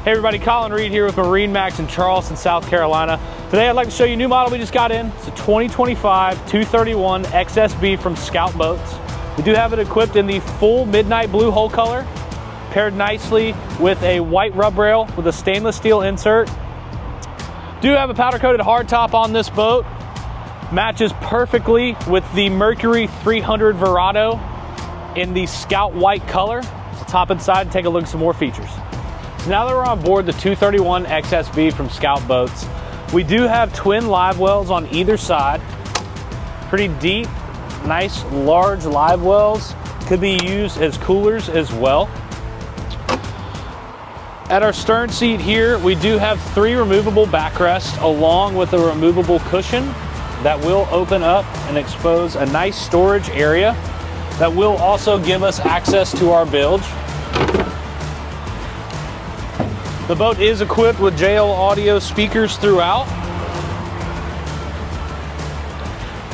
Hey everybody, Colin Reed here with MarineMax in Charleston, South Carolina. Today I'd like to show you a new model we just got in. It's a 2025 231 XSB from Scout Boats. We do have it equipped in the full midnight blue hull color, paired nicely with a white rub rail with a stainless steel insert. Do have a powder coated hardtop on this boat. Matches perfectly with the Mercury 300 Verado in the Scout white color. Let's hop inside and take a look at some more features. So now that we're on board the 231 XSB from Scout Boats, we do have twin live wells on either side. Pretty deep, nice large live wells. Could be used as coolers as well. At our stern seat here, we do have 3 removable backrests along with a removable cushion that will open up and expose a nice storage area that will also give us access to our bilge. The boat is equipped with JL audio speakers throughout.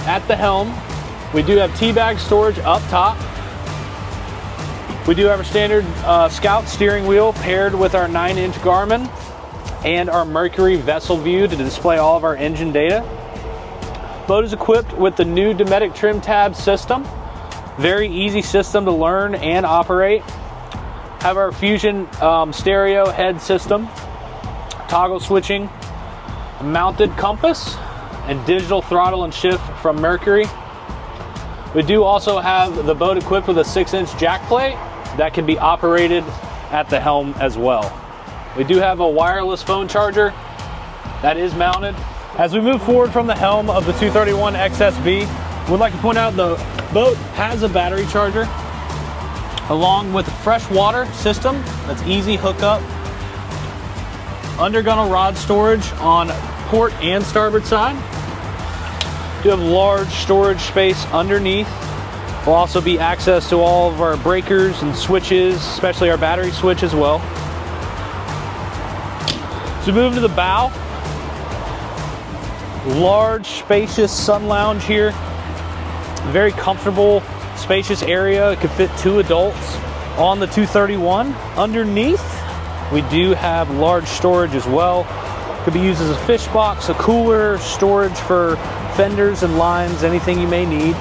At the helm, we do have teabag storage up top. We do have our standard Scout steering wheel paired with our 9-inch Garmin and our Mercury vessel view to display all of our engine data. Boat is equipped with the new Dometic trim tab system. Very easy system to learn and operate. Have our Fusion stereo head system, toggle switching, mounted compass, and digital throttle and shift from Mercury. We do also have the boat equipped with a 6-inch Jackplate that can be operated at the helm as well. We do have a wireless phone charger that is mounted. As we move forward from the helm of the 231 XSB, we'd like to point out the boat has a battery charger along with a fresh water system that's easy hookup. Undergunnel rod storage on port and starboard side. Do have large storage space underneath. Will also be access to all of our breakers and switches, especially our battery switch as well. So move to the bow. Large, spacious sun lounge here. Very comfortable, spacious area. It could fit 2 adults on the 231. Underneath, we do have large storage as well. Could be used as a fish box, a cooler, storage for fenders and lines, anything you may need.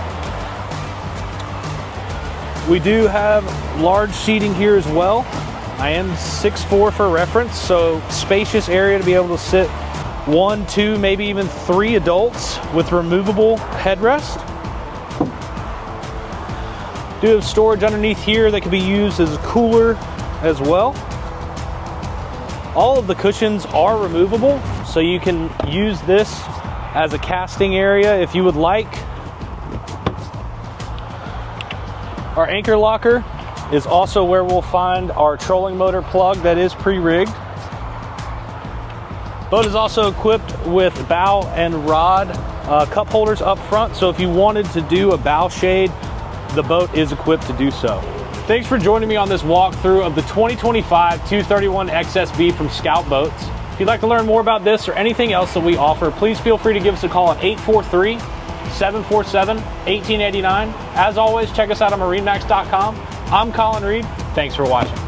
We do have large seating here as well. I am 6'4" for reference, so spacious area to be able to sit 1, 2, maybe even 3 adults with removable headrest. Do have storage underneath here that can be used as a cooler as well. All of the cushions are removable, so you can use this as a casting area if you would like. Our anchor locker is also where we'll find our trolling motor plug that is pre-rigged. Boat is also equipped with bow and rod cup holders up front, so if you wanted to do a bow shade, the boat is equipped to do so. Thanks for joining me on this walkthrough of the 2025 231 XSB from Scout Boats. If you'd like to learn more about this or anything else that we offer, please feel free to give us a call at 843-747-1889. As always, check us out on MarineMax.com. I'm Colin Reed. Thanks for watching.